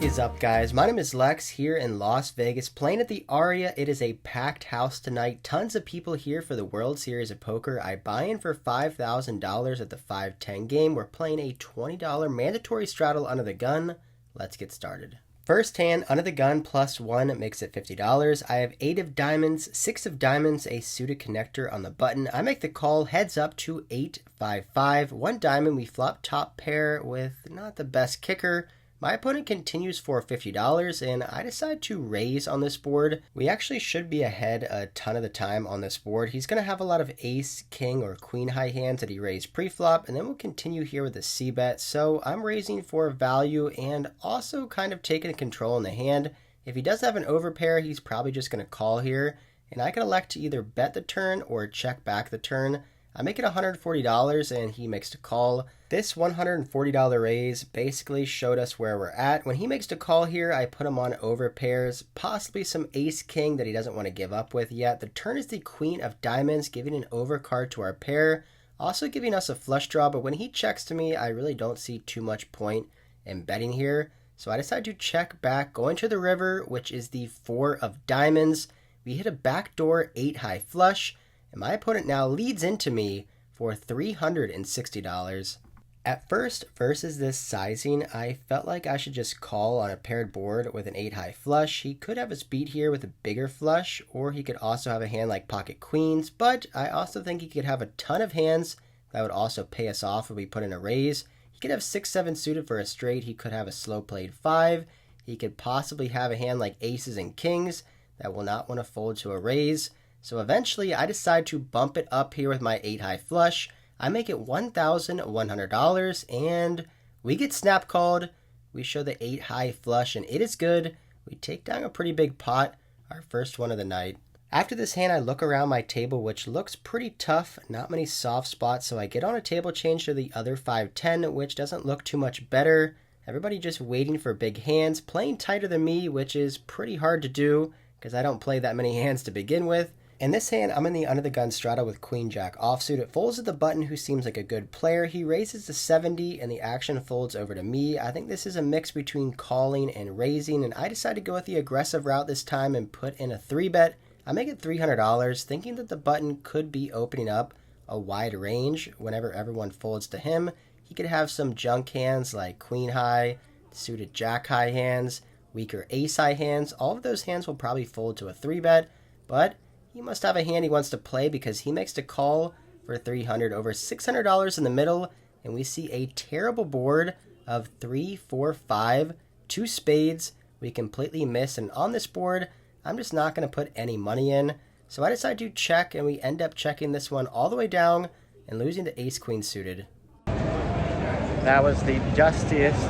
What is up, guys? My name is Lex here in Las Vegas playing at the Aria. It is a packed house tonight. Tons of people here for the World Series of Poker. I buy in for $5,000 at the 5-10 game. We're playing a $20 mandatory straddle under the gun. Let's get started. First hand, under the gun, +1 makes it $50. I have 8 of diamonds, 6 of diamonds, a suited connector on the button. I make the call, heads up to 8-5-5. 1 diamond, we flop top pair with not the best kicker. My opponent continues for $50, and I decide to raise on this board. We actually should be ahead a ton of the time on this board. He's going to have a lot of ace, king, or queen high hands that he raised pre-flop, and then we'll continue here with the c-bet. So I'm raising for value and also kind of taking control in the hand. If he does have an overpair, he's probably just going to call here, and I can elect to either bet the turn or check back the turn. I make it $140 and he makes the call. This $140 raise basically showed us where we're at. When he makes the call here, I put him on overpairs, possibly some ace-king that he doesn't want to give up with yet. The turn is the queen of diamonds, giving an overcard to our pair, also giving us a flush draw, but when he checks to me, I really don't see too much point in betting here. So I decide to check back, go into the river, which is the 4 of diamonds. We hit a backdoor 8 high flush, and my opponent now leads into me for $360. At first, versus this sizing, I felt like I should just call on a paired board with an 8 high flush. He could have us beat here with a bigger flush, or he could also have a hand like pocket queens, but I also think he could have a ton of hands that would also pay us off if we put in a raise. He could have 6-7 suited for a straight. He could have a slow played 5. He could possibly have a hand like aces and kings that will not want to fold to a raise. So eventually I decide to bump it up here with my 8 high flush. I make it $1,100 and we get snap called. We show the 8 high flush and it is good. We take down a pretty big pot, our first one of the night. After this hand, I look around my table, which looks pretty tough, not many soft spots, so I get on a table change to the other 5-10, which doesn't look too much better. Everybody just waiting for big hands, playing tighter than me, which is pretty hard to do because I don't play that many hands to begin with. In this hand, I'm in the under the gun straddle with queen jack offsuit. It folds to the button, who seems like a good player. He raises to 70 and the action folds over to me. I think this is a mix between calling and raising, and I decide to go with the aggressive route this time and put in a 3-bet. I make it $300, thinking that the button could be opening up a wide range whenever everyone folds to him. He could have some junk hands like queen high, suited jack high hands, weaker ace high hands. All of those hands will probably fold to a 3-bet, but he must have a hand he wants to play because he makes the call for $300, over $600 in the middle, and we see a terrible board of 3, 4, 5, 2 spades. We completely miss, and on this board, I'm just not going to put any money in. So I decide to check, and we end up checking this one all the way down and losing to ace-queen suited. That was the dustiest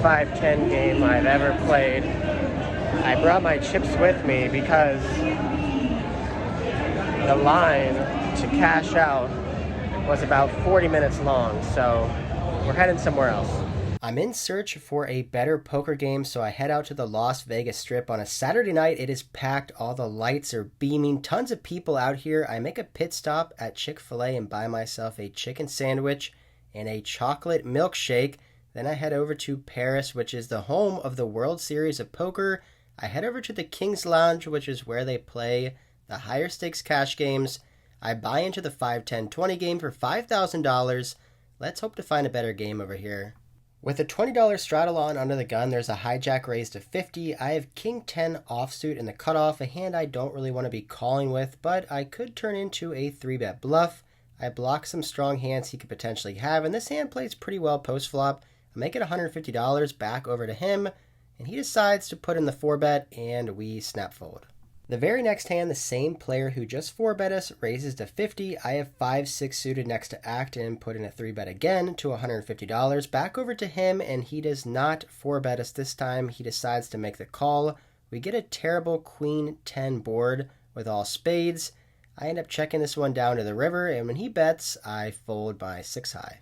5-10 game I've ever played. I brought my chips with me because the line to cash out was about 40 minutes long, so we're heading somewhere else. I'm in search for a better poker game, so I head out to the Las Vegas Strip on a Saturday night. It is packed, all the lights are beaming, tons of people out here. I make a pit stop at Chick-fil-A and buy myself a chicken sandwich and a chocolate milkshake. Then I head over to Paris, which is the home of the World Series of Poker. I head over to the King's Lounge, which is where they play the higher stakes cash games. I buy into the 5-10-20 game for $5,000. Let's hope to find a better game over here. With a $20 straddle on under the gun, there's a hijack raise to 50. I have king 10 offsuit in the cutoff, a hand I don't really want to be calling with, but I could turn into a 3-bet bluff. I block some strong hands he could potentially have, and this hand plays pretty well post-flop. I make it $150 back over to him, and he decides to put in the 4-bet, and we snap fold. The very next hand, the same player who just 4-bet us raises to 50. I have 5-6 suited next to act and put in a 3-bet again to $150. Back over to him, and he does not 4-bet us this time. He decides to make the call. We get a terrible queen 10 board with all spades. I end up checking this one down to the river, and when he bets, I fold my 6 high.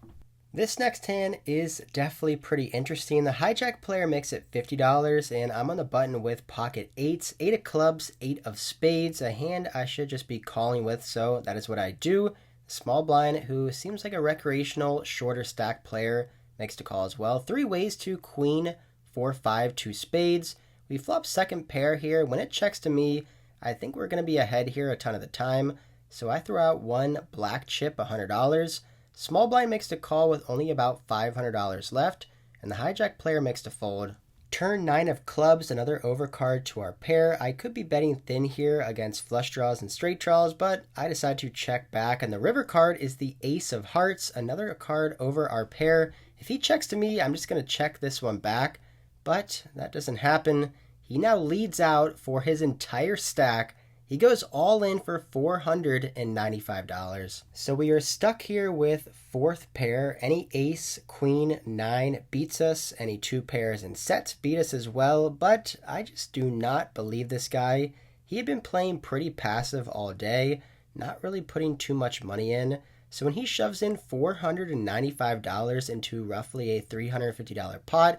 This next hand is definitely pretty interesting. The hijack player makes it $50, and I'm on the button with pocket 8s, 8 of clubs, 8 of spades, a hand I should just be calling with, so that is what I do. Small blind, who seems like a recreational, shorter stack player, makes the call as well. 3 ways to queen 4-5, 2 spades. We flop second pair here. When it checks to me, I think we're going to be ahead here a ton of the time. So I throw out one black chip, $100. Small blind makes the call with only about $500 left, and the hijack player makes the fold. Turn 9 of clubs, another overcard to our pair. I could be betting thin here against flush draws and straight draws, but I decide to check back, and the river card is the ace of hearts, another card over our pair. If he checks to me, I'm just going to check this one back, but that doesn't happen. He now leads out for his entire stack. He goes all in for $495. So we are stuck here with fourth pair. Any ace, queen, 9 beats us. Any 2 pairs and sets beat us as well. But I just do not believe this guy. He had been playing pretty passive all day, not really putting too much money in. So when he shoves in $495 into roughly a $350 pot,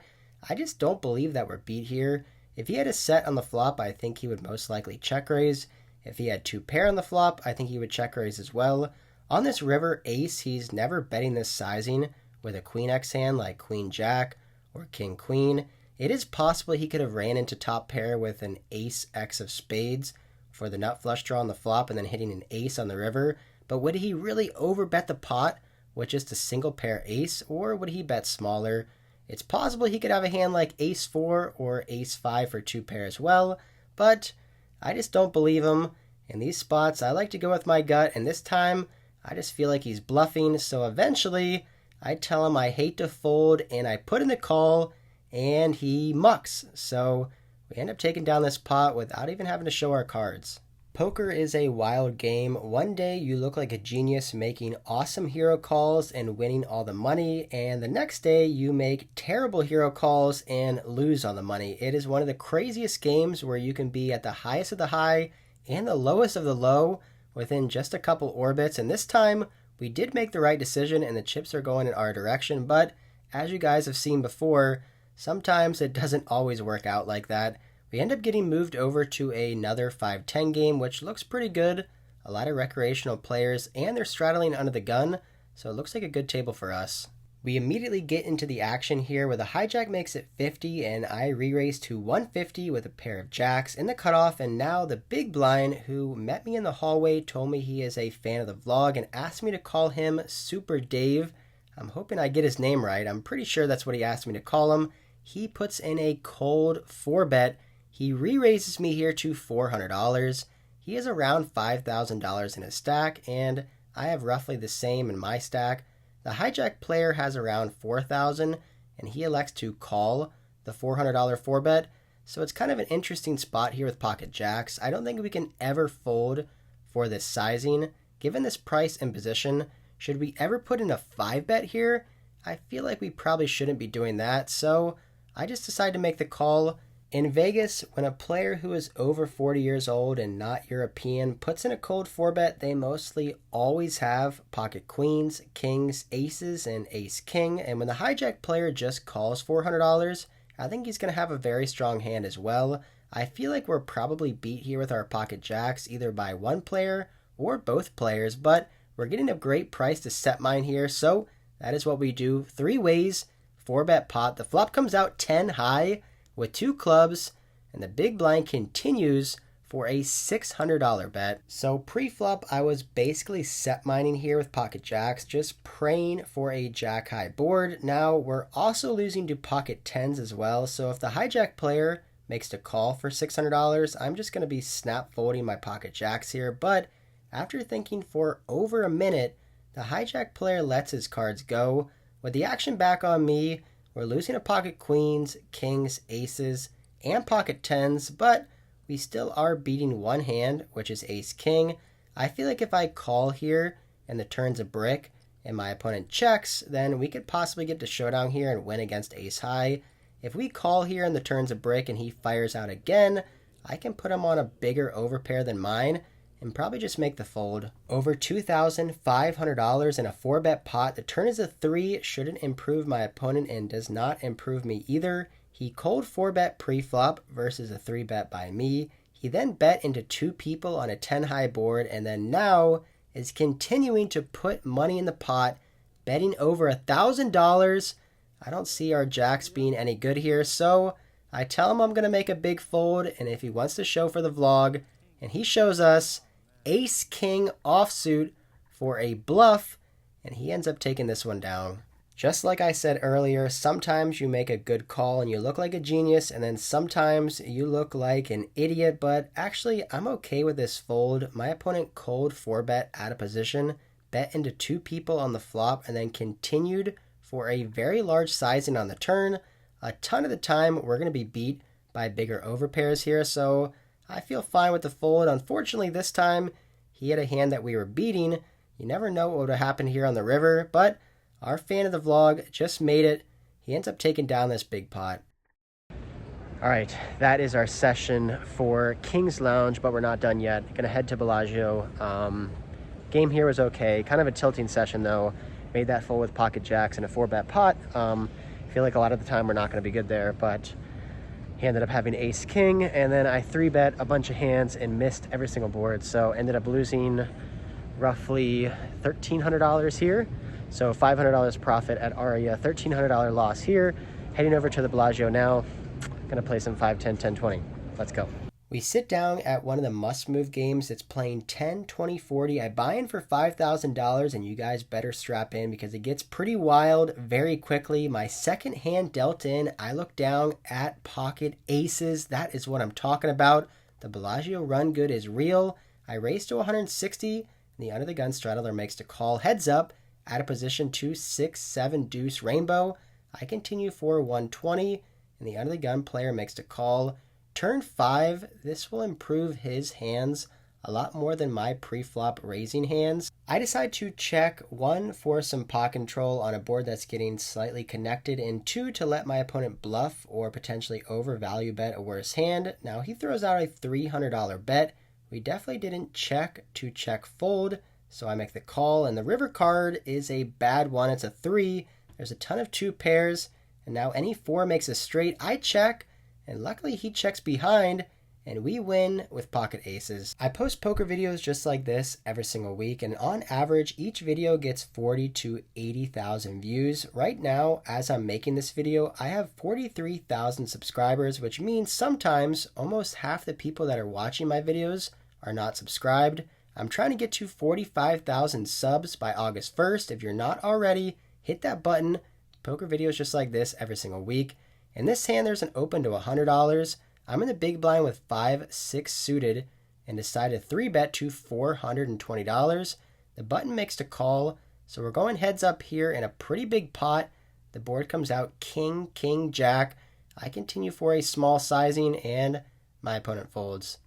I just don't believe that we're beat here. If he had a set on the flop, I think he would most likely check raise. If he had 2 pair on the flop, I think he would check raise as well. On this river ace, he's never betting this sizing with a queen X hand like queen jack or king queen. It is possible he could have ran into top pair with an ace X of spades for the nut flush draw on the flop and then hitting an ace on the river. But would he really overbet the pot with just a single pair ace, or would he bet smaller? It's possible he could have a hand like ace 4 or ace 5 for 2 pair as well, but I just don't believe him. In these spots, I like to go with my gut, and this time, I just feel like he's bluffing, so eventually, I tell him I hate to fold, and I put in the call, and he mucks. So we end up taking down this pot without even having to show our cards. Poker is a wild game. One day you look like a genius making awesome hero calls and winning all the money, and the next day you make terrible hero calls and lose all the money. It is one of the craziest games where you can be at the highest of the high and the lowest of the low within just a couple orbits, and this time we did make the right decision and the chips are going in our direction, but as you guys have seen before, sometimes it doesn't always work out like that. We end up getting moved over to another 5-10 game, which looks pretty good. A lot of recreational players, and they're straddling under the gun, so it looks like a good table for us. We immediately get into the action here where the hijack makes it 50, and I re-raise to 150 with a pair of jacks in the cutoff, and now the big blind, who met me in the hallway, told me he is a fan of the vlog and asked me to call him Super Dave. I'm hoping I get his name right. I'm pretty sure that's what he asked me to call him. He puts in a cold 4-bet. He re-raises me here to $400. He has around $5,000 in his stack, and I have roughly the same in my stack. The hijack player has around $4,000, and he elects to call the $400 4-bet. So it's kind of an interesting spot here with pocket jacks. I don't think we can ever fold for this sizing. Given this price and position, should we ever put in a 5-bet here? I feel like we probably shouldn't be doing that, so I just decided to make the call. In Vegas, when a player who is over 40 years old and not European puts in a cold 4-bet, they mostly always have pocket queens, kings, aces, and ace-king. And when the hijack player just calls $400, I think he's going to have a very strong hand as well. I feel like we're probably beat here with our pocket jacks, either by one player or both players, but we're getting a great price to set mine here, so that is what we do. 3 ways, 4-bet pot. The flop comes out 10 high with 2 clubs, and the big blind continues for a $600 bet. So pre-flop, I was basically set mining here with pocket jacks, just praying for a jack high board. Now we're also losing to pocket tens as well, so if the hijack player makes the call for $600, I'm just going to be snap folding my pocket jacks here. But after thinking for over a minute, the hijack player lets his cards go. With the action back on me, we're losing to pocket queens, kings, aces, and pocket tens, but we still are beating one hand, which is ace-king. I feel like if I call here and the turn's a brick and my opponent checks, then we could possibly get to showdown here and win against ace-high. If we call here and the turn's a brick and he fires out again, I can put him on a bigger overpair than mine and probably just make the fold. Over $2,500 in a 4-bet pot. The turn is a 3, shouldn't improve my opponent and does not improve me either. He cold 4-bet pre-flop versus a 3-bet by me. He then bet into 2 people on a 10 high board, and then now is continuing to put money in the pot, betting over $1,000. I don't see our jacks being any good here, so I tell him I'm going to make a big fold, and if he wants to show for the vlog, and he shows us ace-king offsuit for a bluff, and he ends up taking this one down. Just like I said earlier, sometimes you make a good call and you look like a genius, and then sometimes you look like an idiot, but actually I'm okay with this fold. My opponent called 4-bet out of position, bet into 2 people on the flop, and then continued for a very large sizing on the turn. A ton of the time we're going to be beat by bigger overpairs here, so I feel fine with the fold. Unfortunately this time he had a hand that we were beating. You never know what would have happened here on the river, but our fan of the vlog just made it. He ends up taking down this big pot. All right, that is our session for King's Lounge, but we're not done yet. Gonna head to Bellagio. Game here was okay. Kind of a tilting session though. Made that full with pocket jacks and a 4-bet pot. Feel like a lot of the time we're not gonna be good there, but he ended up having ace king, and then I 3-bet a bunch of hands and missed every single board. So ended up losing roughly $1,300 here. So $500 profit at Aria, $1,300 loss here. Heading over to the Bellagio now. Gonna play some 5, 10, 10, 20. Let's go. We sit down at one of the must-move games. It's playing 10, 20, 40. I buy in for $5,000, and you guys better strap in because it gets pretty wild very quickly. My second hand dealt in. I look down at pocket aces. That is what I'm talking about. The Bellagio run good is real. I raise to 160, and the under the gun straddler makes the call. Heads up, out of position 2, 6, 7 deuce rainbow. I continue for 120, and the under the gun player makes the call. Turn 5, this will improve his hands a lot more than my pre-flop raising hands. I decide to check, 1, for some pot control on a board that's getting slightly connected, and 2, to let my opponent bluff or potentially overvalue bet a worse hand. Now he throws out a $300 bet. We definitely didn't check to check fold, so I make the call, and the river card is a bad one. It's a 3. There's a ton of 2 pairs, and now any 4 makes a straight. I check, and luckily he checks behind, and we win with pocket aces. I post poker videos just like this every single week, and on average each video gets 40 to 80,000 views. Right now, as I'm making this video, I have 43,000 subscribers, which means sometimes almost half the people that are watching my videos are not subscribed. I'm trying to get to 45,000 subs by August 1st. If you're not already, hit that button. Poker videos just like this every single week. In this hand, there's an open to $100. I'm in the big blind with 5, 6 suited and decide to 3-bet to $420. The button makes the call, so we're going heads up here in a pretty big pot. The board comes out king, king, jack. I continue for a small sizing, and my opponent folds.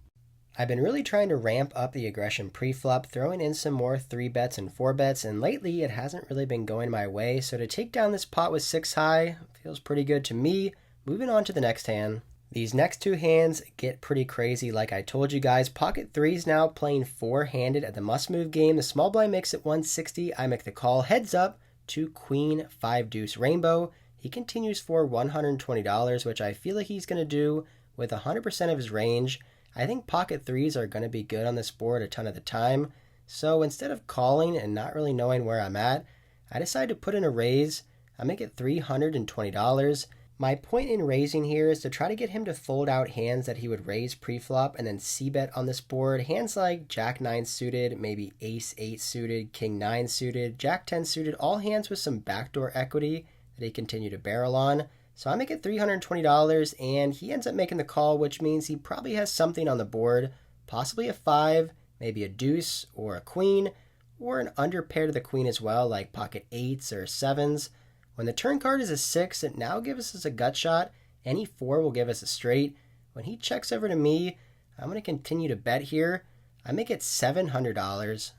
I've been really trying to ramp up the aggression pre-flop, throwing in some more 3-bets and 4-bets, and lately it hasn't really been going my way, so to take down this pot with 6 high feels pretty good to me. Moving on to the next hand. These next 2 hands get pretty crazy like I told you guys. Pocket 3's now playing 4-handed at the must-move game. The small blind makes it 160. I make the call. Heads up to queen 5 deuce rainbow. He continues for $120, which I feel like he's going to do with 100% of his range. I think pocket 3s are going to be good on this board a ton of the time. So instead of calling and not really knowing where I'm at, I decide to put in a raise. I make it $320. My point in raising here is to try to get him to fold out hands that he would raise pre-flop and then c-bet on this board. Hands like Jack 9 suited, maybe Ace 8 suited, King 9 suited, Jack 10 suited, all hands with some backdoor equity that he continue to barrel on. So I make it $320, and he ends up making the call, which means he probably has something on the board, possibly a 5, maybe a deuce or a queen, or an under pair to the queen as well, like pocket 8s or 7s. When the turn card is a 6, it now gives us a gut shot. Any 4 will give us a straight. When he checks over to me, I'm going to continue to bet here. I make it $700.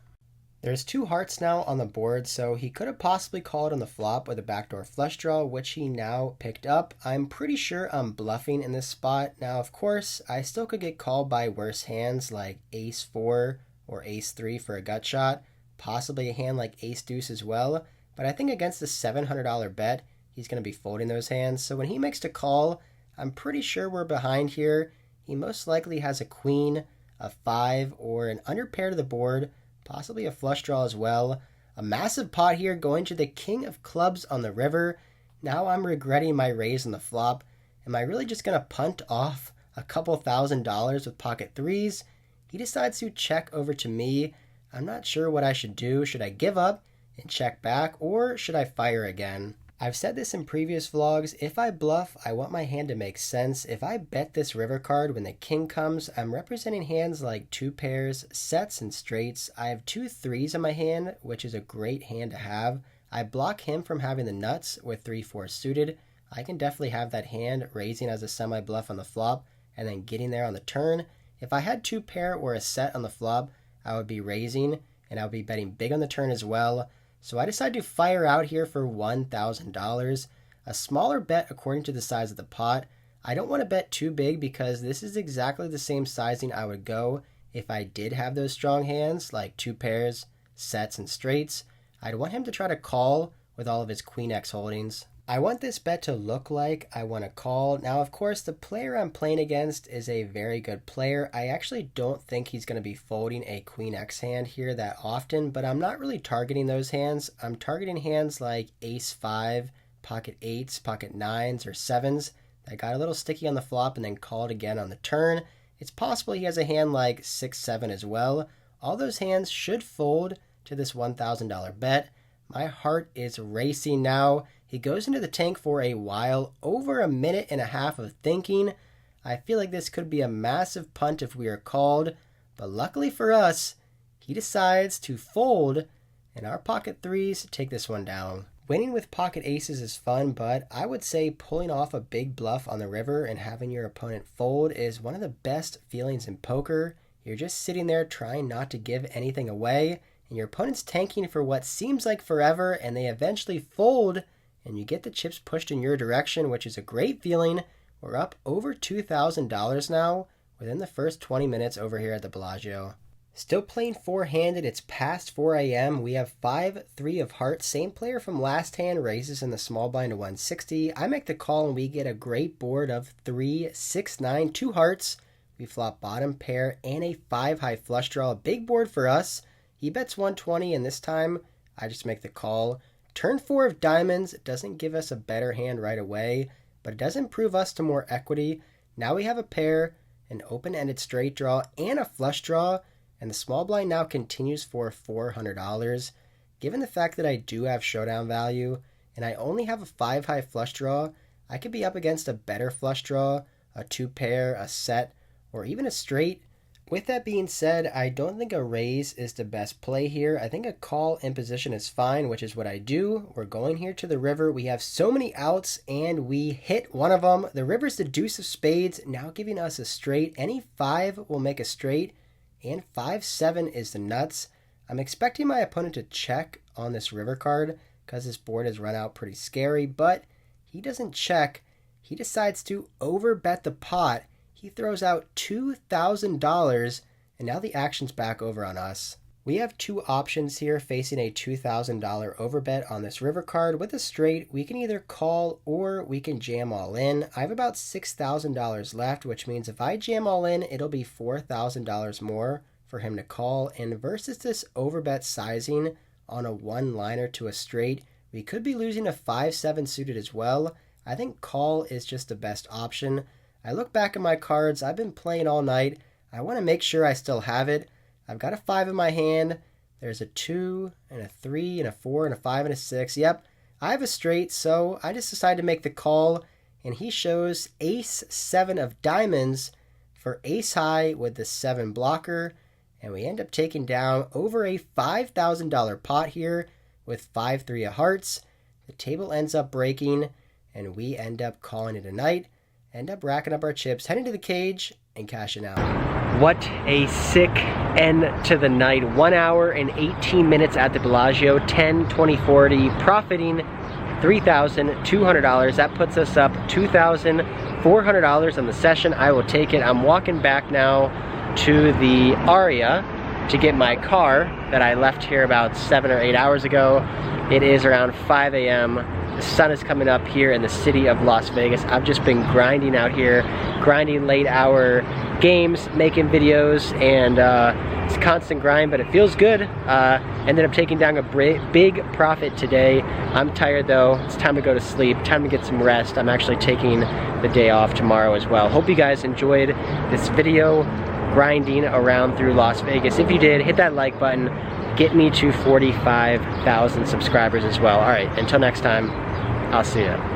There's 2 hearts now on the board, so he could have possibly called on the flop with a backdoor flush draw, which he now picked up. I'm pretty sure I'm bluffing in this spot. Now, of course, I still could get called by worse hands like Ace 4 or Ace 3 for a gut shot, possibly a hand like Ace Deuce as well. But I think against the $700 bet, he's going to be folding those hands. So when he makes the call, I'm pretty sure we're behind here. He most likely has a queen, a 5, or an under pair to the board, possibly a flush draw as well. A massive pot here going to the king of clubs on the river. Now I'm regretting my raise on the flop. Am I really just going to punt off a couple $1,000s with pocket threes? He decides to check over to me. I'm not sure what I should do. Should I give up and check back, or should I fire again? I've said this in previous vlogs. If I bluff, I want my hand to make sense. If I bet this river card when the king comes, I'm representing hands like two pairs, sets, and straights. I have two threes in my hand, which is a great hand to have. I block him from having the nuts with 3-4 suited. I can definitely have that hand raising as a semi-bluff on the flop and then getting there on the turn. If I had two pair or a set on the flop, I would be raising and I would be betting big on the turn as well. So I decided to fire out here for $1,000. A smaller bet according to the size of the pot. I don't want to bet too big because this is exactly the same sizing I would go if I did have those strong hands like two pairs, sets, and straights. I'd want him to try to call with all of his Queen X holdings. I want this bet to look like I want to call. Now, of course, the player I'm playing against is a very good player. I actually don't think he's going to be folding a Queen X hand here that often, but I'm not really targeting those hands. I'm targeting hands like Ace 5, pocket 8s, pocket 9s, or 7s that got a little sticky on the flop and then called again on the turn. It's possible he has a hand like 6-7 as well. All those hands should fold to this $1,000 bet. My heart is racing now. He goes into the tank for a while, over a minute and a half of thinking. I feel like this could be a massive punt if we are called, but luckily for us, he decides to fold, and our pocket threes take this one down. Winning with pocket aces is fun, but I would say pulling off a big bluff on the river and having your opponent fold is one of the best feelings in poker. You're just sitting there trying not to give anything away, and your opponent's tanking for what seems like forever, and they eventually fold, and you get the chips pushed in your direction, which is a great feeling. We're up over $2,000 now within the first 20 minutes over here at the Bellagio. Still playing four-handed. It's past 4 a.m. We have 5-3 of hearts. Same player from last hand raises in the small blind to 160. I make the call, and we get a great board of 3, 6, 9, 2 hearts. We flop bottom pair and a 5-high flush draw. A big board for us. He bets 120, and this time I just make the call. Turn 4 of diamonds doesn't give us a better hand right away, but it does improve us to more equity. Now we have a pair, an open-ended straight draw, and a flush draw, and the small blind now continues for $400. Given the fact that I do have showdown value, and I only have a 5-high flush draw, I could be up against a better flush draw, a 2 pair, a set, or even a straight. With that being said, I don't think a raise is the best play here. I think a call in position is fine, which is what I do. We're going here to the river. We have so many outs, and we hit one of them. The river's the deuce of spades, now giving us a straight. Any 5 will make a straight, and 5-7 is the nuts. I'm expecting my opponent to check on this river card because this board has run out pretty scary, but he doesn't check. He decides to overbet the pot. He throws out $2,000, and now the action's back over on us. We have two options here facing a $2,000 overbet on this river card. With a straight, we can either call or we can jam all in. I have about $6,000 left, which means if I jam all in, it'll be $4,000 more for him to call. And versus this overbet sizing on a one-liner to a straight, we could be losing a 5-7 suited as well. I think call is just the best option. I look back at my cards. I've been playing all night. I want to make sure I still have it. I've got a 5 in my hand. There's a 2 and a 3 and a 4 and a 5 and a 6. Yep, I have a straight, so I just decided to make the call, and he shows ace 7 of diamonds for ace high with the 7 blocker, and we end up taking down over a $5,000 pot here with 5-3 of hearts. The table ends up breaking, and we end up calling it a night. End up racking up our chips, heading to the cage, and cashing out. What a sick end to the night. 1 hour and 18 minutes at the Bellagio, 10, 20, 40, profiting $3,200. That puts us up $2,400 on the session. I will take it. I'm walking back now to the Aria to get my car that I left here about 7 or 8 hours ago. It is around 5 a.m. The sun is coming up here in the city of Las Vegas. I've just been grinding out here, grinding late hour games, making videos, and It's a constant grind, but it feels good. Ended up taking down a big profit today. I'm tired though. It's time to go to sleep, time to get some rest. I'm actually taking the day off tomorrow as well. Hope you guys enjoyed this video grinding around through Las Vegas. If you did, hit that like button. Get me to 45,000 subscribers as well. All right, until next time, I'll see ya.